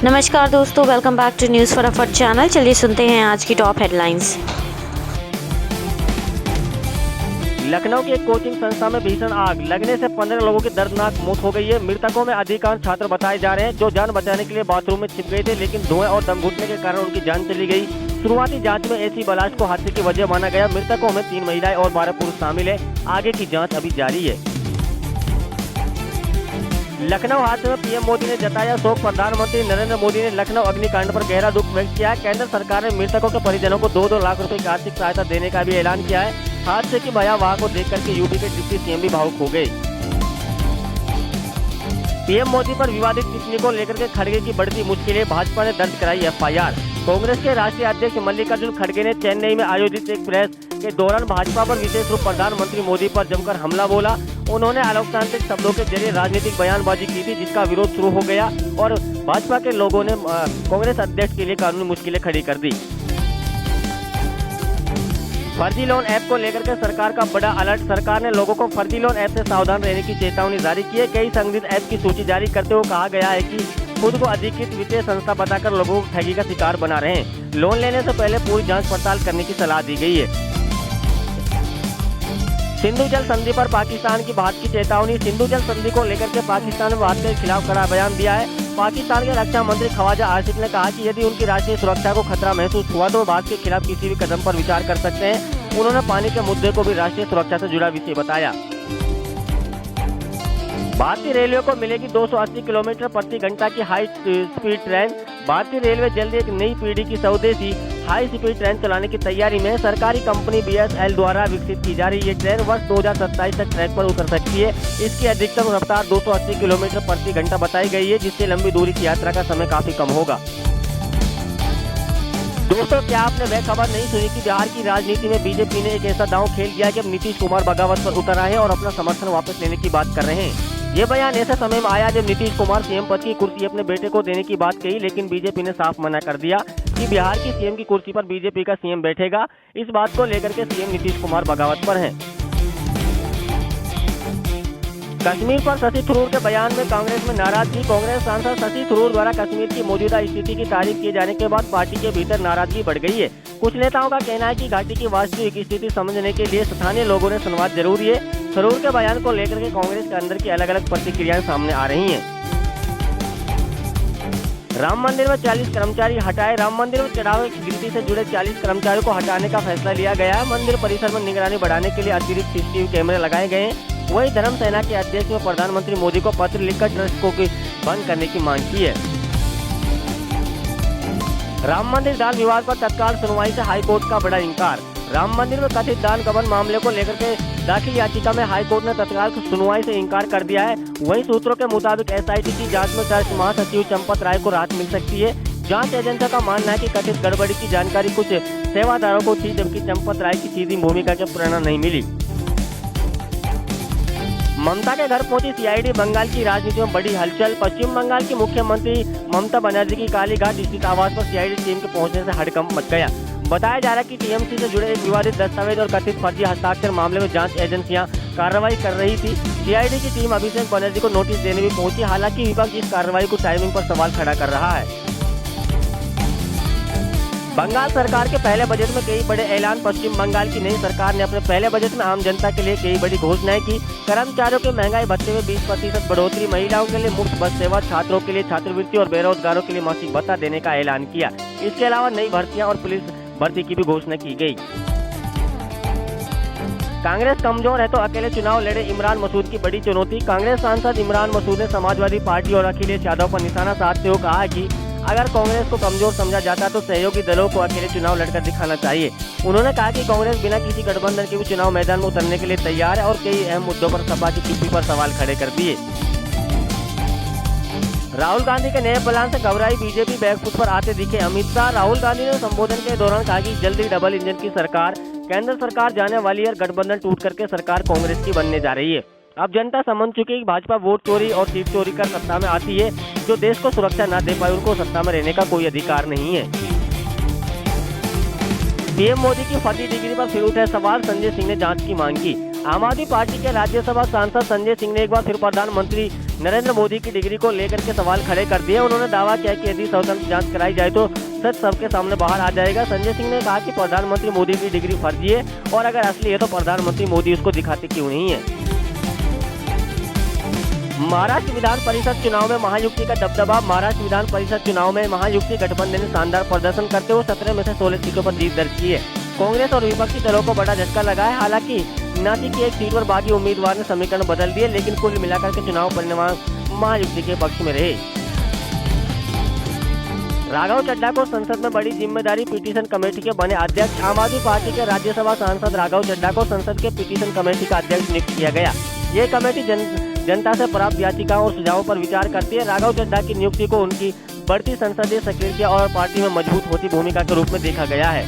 नमस्कार दोस्तों, welcome back to news फटाफट चैनल। चलिए सुनते हैं आज की टॉप हेडलाइंस। लखनऊ की एक कोचिंग संस्था में भीषण आग लगने से 15 लोगों की दर्दनाक मौत हो गई है। मृतकों में अधिकांश छात्र बताए जा रहे हैं जो जान बचाने के लिए बाथरूम में छिप गए थे, लेकिन धुएं और दम घुटने के कारण उनकी जान चली गई। शुरुआती जांच में एसी ब्लास्ट को हादसे की वजह माना गया। मृतकों में 3 महिलाएं और 12 पुरुष शामिल है। आगे की जाँच अभी जारी है। लखनऊ हादसे में पीएम मोदी ने जताया शोक। प्रधानमंत्री नरेंद्र मोदी ने लखनऊ अग्निकांड पर गहरा दुख व्यक्त किया है। केंद्र सरकार ने मृतकों के परिजनों को 2-2 लाख रुपए की आर्थिक सहायता देने का भी ऐलान किया है। हादसे की भयावह को देख करके यूपी के डिप्टी सीएम भी भावुक हो गए। पीएम मोदी पर विवादित टिप्पणी को लेकर के खड़गे की बढ़ती मुश्किलें, भाजपा ने दर्ज कराई एफआईआर। कांग्रेस के राष्ट्रीय अध्यक्ष मल्लिकार्जुन खड़गे ने चेन्नई में आयोजित एक प्रेस के दौरान भाजपा पर विशेष रूप प्रधानमंत्री मोदी पर जमकर हमला बोला। उन्होंने अलोकतांत्रिक शब्दों के जरिए राजनीतिक बयानबाजी की थी, जिसका विरोध शुरू हो गया और भाजपा के लोगों ने कांग्रेस अध्यक्ष के लिए कानूनी मुश्किलें खड़ी कर दी। फर्जी लोन ऐप को लेकर के सरकार का बड़ा अलर्ट। सरकार ने लोगों को फर्जी लोन ऐप से सावधान रहने की चेतावनी जारी की है। कई संदिग्ध ऐप की सूची जारी करते हुए कहा गया है कि खुद को अधिकृत वित्तीय संस्था बताकर लोगों को ठगी का शिकार बना रहे हैं। लोन लेने से पहले पूरी जांच पड़ताल करने की सलाह दी गई है। सिंधु जल संधि पर पाकिस्तान की भारत की चेतावनी। सिंधु जल संधि को लेकर के पाकिस्तान ने भारत के खिलाफ कड़ा बयान दिया है। पाकिस्तान के रक्षा मंत्री ख्वाजा आसिफ ने कहा कि यदि उनकी राष्ट्रीय सुरक्षा को खतरा महसूस हुआ तो भारत के खिलाफ किसी भी कदम पर विचार कर सकते हैं। उन्होंने पानी के मुद्दे को भी राष्ट्रीय सुरक्षा से जुड़ा विषय बताया। भारतीय रेलवे को मिलेगी 280 किलोमीटर प्रति घंटा की हाई स्पीड ट्रेन। भारतीय रेलवे जल्द एक नई पीढ़ी की स्वदेशी हाई स्पीड ट्रेन चलाने की तैयारी में। सरकारी कंपनी बीएसएल द्वारा विकसित की जा रही ये ट्रेन वर्ष 2027 तक ट्रैक पर उतर सकती है। इसकी अधिकतम रफ्तार 280 किलोमीटर प्रति घंटा बताई गई है, जिससे लंबी दूरी की यात्रा का समय काफी कम होगा। दोस्तों, क्या आपने वह खबर नहीं सुनी कि बिहार की राजनीति में बीजेपी ने एक ऐसा दांव खेल दिया कि अब नीतीश कुमार बगावत पर उतर आए हैं और अपना समर्थन वापस लेने की बात कर रहे हैं। ये बयान ऐसे समय में आया जब नीतीश कुमार सीएम पद की कुर्सी अपने बेटे को देने की बात कही, लेकिन बीजेपी ने साफ मना कर दिया कि बिहार की सीएम की कुर्सी पर बीजेपी का सीएम बैठेगा। इस बात को लेकर के सीएम नीतीश कुमार बगावत पर हैं। कश्मीर पर शशि थरूर के बयान में कांग्रेस में नाराजगी। कांग्रेस सांसद शशि थरूर द्वारा कश्मीर की मौजूदा स्थिति की तारीफ किए जाने के बाद पार्टी के भीतर नाराजगी बढ़ गई है। कुछ नेताओं का कहना है कि घाटी की वास्तविक स्थिति समझने के लिए स्थानीय लोगों ने संवाद जरूरी है। थरूर के बयान को लेकर के कांग्रेस के अंदर की अलग अलग प्रतिक्रियाएं सामने आ रही हैं। राम मंदिर में 40 कर्मचारी हटाए। राम मंदिर में चढ़ावे की गिनती से जुड़े 40 कर्मचारियों को हटाने का फैसला लिया गया है। मंदिर परिसर में निगरानी बढ़ाने के लिए अतिरिक्त सीसीटीवी कैमरे लगाए गए हैं। वही धर्म सेना के अध्यक्ष ने प्रधानमंत्री मोदी को पत्र लिखकर ट्रस्ट को बंद करने की मांग की है। राम मंदिर दान विवाद पर तत्काल सुनवाई से हाईकोर्ट का बड़ा इंकार। राम मंदिर में कथित दान गबन मामले को लेकर के दाखिल याचिका में हाईकोर्ट ने तत्काल सुनवाई से इंकार कर दिया है। वहीं सूत्रों के मुताबिक एसआईटी की जांच में चर्च महासचिव चंपत राय को राहत मिल सकती है। जांच एजेंसियों का मानना है कि कथित गड़बड़ी की जानकारी कुछ सेवादारों को थी, जबकि चंपत राय की सीधी भूमिका की प्रेरणा नहीं मिली। ममता के घर पहुंची सीआईडी। बंगाल की राजनीति में बड़ी हलचल। पश्चिम बंगाल की मुख्यमंत्री ममता बनर्जी की कालीघाट स्थित आवास पर सीआईडी टीम के पहुंचने से हड़कंप मच गया। बताया जा रहा है कि टीएमसी से जुड़े एक विवादित दस्तावेज और कथित फर्जी हस्ताक्षर मामले में जांच एजेंसियां कार्रवाई कर रही थी। सीआईडी की टीम अभिषेक बनर्जी को नोटिस देने भी पहुंची। हालांकि विपक्ष इस कार्रवाई को टाइमिंग पर सवाल खड़ा कर रहा है। बंगाल सरकार के पहले बजट में कई बड़े ऐलान। पश्चिम बंगाल की नई सरकार ने अपने पहले बजट में आम जनता के लिए कई बड़ी घोषणाएं की। कर्मचारियों के महंगाई भत्ते में 20% बढ़ोतरी, महिलाओं के लिए मुफ्त बस सेवा, छात्रों के लिए छात्रवृत्ति और बेरोजगारों के लिए मासिक भत्ता देने का ऐलान किया। इसके अलावा नई भर्तियां और पुलिस भर्ती की भी घोषणा की गई। कांग्रेस कमजोर है तो अकेले चुनाव लड़े इमरान मसूद की बड़ी चुनौती। कांग्रेस सांसद इमरान मसूद ने समाजवादी पार्टी और अखिलेश यादव पर निशाना साधते हुए कहा है कि अगर कांग्रेस को कमजोर समझा जाता तो सहयोगी दलों को अकेले चुनाव लड़कर दिखाना चाहिए। उन्होंने कहा कि कांग्रेस बिना किसी गठबंधन के भी चुनाव मैदान में उतरने के लिए तैयार है और कई अहम मुद्दों पर सपा की चुप्पी पर सवाल खड़े कर दिए। राहुल गांधी के नए प्लान से घबराई बीजेपी, बैकफुट पर आते दिखे अमित शाह। राहुल गांधी ने संबोधन के दौरान कहा कि जल्द ही डबल इंजन की सरकार केंद्र सरकार जाने वाली है। गठबंधन टूट करके सरकार कांग्रेस की बनने जा रही है। अब जनता समझ चुकी है कि भाजपा वोट चोरी और सीट चोरी कर सत्ता में आती है। जो देश को सुरक्षा न दे पाए उनको सत्ता में रहने का कोई अधिकार नहीं है। पीएम मोदी की फर्जी डिग्री पर फिर उठे सवाल। संजय सिंह ने जांच की मांग की। आम आदमी पार्टी के राज्यसभा सांसद संजय सिंह ने एक बार फिर प्रधानमंत्री नरेंद्र मोदी की डिग्री को लेकर के सवाल खड़े कर दिए। उन्होंने दावा किया कि यदि स्वतंत्र जांच कराई जाए तो सच सबके सामने बाहर आ जाएगा। संजय सिंह ने कहा कि प्रधानमंत्री मोदी की डिग्री फर्जी है और अगर असली है तो प्रधानमंत्री मोदी उसको दिखाते क्यों नहीं है। महाराष्ट्र विधान परिषद चुनाव में महायुति का दबदबा। महाराष्ट्र विधान परिषद चुनाव में महायुति गठबंधन ने शानदार प्रदर्शन करते हुए 17 में से 16 सीटों पर जीत दर्ज की है। कांग्रेस और विपक्षी दलों को बड़ा झटका लगा है। हालांकि नासिक की एक सीट पर बागी उम्मीदवार ने समीकरण बदल दिए, लेकिन कुल मिलाकर के चुनाव परिणाम महायुति के पक्ष में रहे। राघव चड्ढा को संसद में बड़ी जिम्मेदारी। पिटीशन कमेटी के बने अध्यक्ष। आम आदमी पार्टी के राज्यसभा सांसद राघव चड्ढा को संसद के पिटीशन कमेटी का अध्यक्ष नियुक्त किया गया। ये कमेटी जनता से प्राप्त याचिकाओं और सुझावों पर विचार करती है। राघव चड्ढा की नियुक्ति को उनकी बढ़ती संसदीय सक्रियता और पार्टी में मजबूत होती भूमिका के रूप में देखा गया है।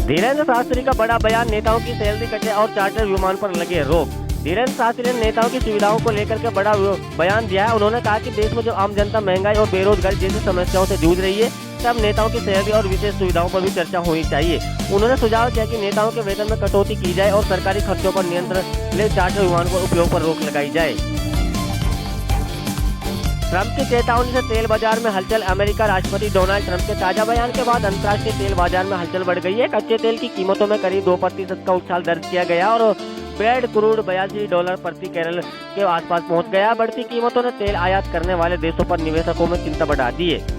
धीरेन्द्र शास्त्री का बड़ा बयान। नेताओं की सैलरी कटे और चार्टर विमान पर लगे रोक। धीरेन्द्र शास्त्री ने नेताओं की सुविधाओं को लेकर के बड़ा बयान दिया है। उन्होंने कहा कि देश में जो आम जनता महंगाई और बेरोजगारी जैसी समस्याओं से जूझ रही है, तब नेताओं की सैलरी और विशेष सुविधाओं पर भी चर्चा होनी चाहिए। उन्होंने सुझाव किया कि नेताओं के वेतन में कटौती की जाए और सरकारी खर्चों पर नियंत्रण ले चार्टर विमान को उपयोग पर रोक लगाई जाए। ट्रंप की चेतावनी से तेल बाजार में हलचल। अमेरिका राष्ट्रपति डोनाल्ड ट्रंप के ताजा बयान के बाद अंतर्राष्ट्रीय तेल बाजार में हलचल बढ़ गई है। कच्चे तेल की कीमतों में करीब 2% का उछाल दर्ज किया गया और ब्रेड क्रूड $82 प्रति कैरल के आसपास पहुंच गया। बढ़ती कीमतों ने तेल आयात करने वाले देशों पर निवेशकों में चिंता बढ़ा दी है।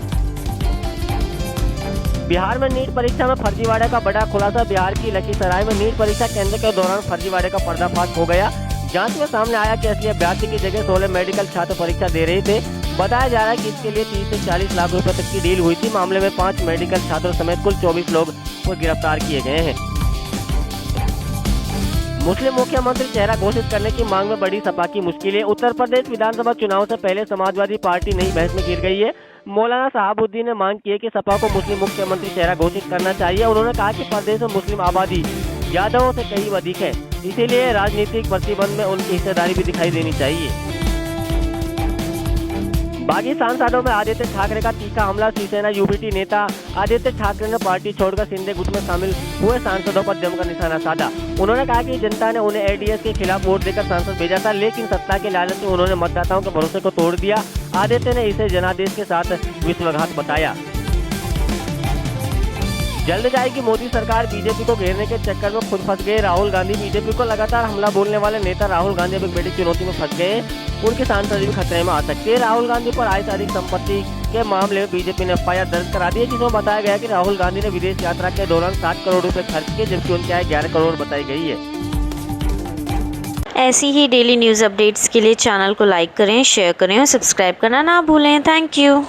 बिहार में नीट परीक्षा में फर्जीवाड़े का बड़ा खुलासा। बिहार की लखीसराय में नीट परीक्षा केंद्र के दौरान फर्जीवाड़े का पर्दाफाश हो गया। जांच में सामने आया कि असली अभ्यर्थी की जगह 16 मेडिकल छात्र परीक्षा दे रहे थे। बताया जा रहा है कि इसके लिए 30 से 40 लाख रुपए तक की डील हुई थी। मामले में 5 मेडिकल छात्रों समेत कुल 24 लोग को गिरफ्तार किए गए हैं। मुस्लिम मुख्यमंत्री चेहरा घोषित करने की मांग में बड़ी सपा की मुश्किलें। उत्तर प्रदेश विधानसभा चुनाव से पहले समाजवादी पार्टी नई बहस में गिर गई है। मौलाना साहबुद्दीन ने मांग की है कि सपा को मुस्लिम मुख्यमंत्री चेहरा घोषित करना चाहिए। उन्होंने कहा कि प्रदेश में मुस्लिम आबादी यादवों से कहीं अधिक है, इसीलिए राजनीतिक प्रतिबंध में उनकी हिस्सेदारी भी दिखाई देनी चाहिए। बागी सांसदों में आदित्य ठाकरे का तीखा हमला। शिवसेना यूबीटी नेता आदित्य ठाकरे ने पार्टी छोड़कर शिंदे गुट में शामिल हुए सांसदों पर जमकर निशाना साधा। उन्होंने कहा कि जनता ने उन्हें एडीएस के खिलाफ वोट देकर सांसद भेजा था, लेकिन सत्ता के लालच में उन्होंने मतदाताओं के भरोसे को तोड़ दिया। आदित्य ने इसे जनादेश के साथ विश्वासघात बताया। जल्द जाएगी मोदी सरकार। बीजेपी को घेरने के चक्कर में खुद फंस गए राहुल गांधी। बीजेपी को लगातार हमला बोलने वाले नेता राहुल गांधी अब एक बड़ी चुनौती में फंस गए। उनकी सांसद भी खतरे में आ सकती है। राहुल गांधी पर आय से अधिक संपत्ति के मामले में बीजेपी ने एफआईआर दर्ज करा दी है, जिसमें बताया गया कि राहुल गांधी ने विदेश यात्रा के दौरान 60 करोड़ रुपए खर्च किए, जबकि उनकी आय 11 करोड़ बताई गई है। ऐसी ही डेली न्यूज़ अपडेट्स के लिए चैनल को लाइक करें, शेयर करें और सब्सक्राइब करना ना भूलें। Thank you.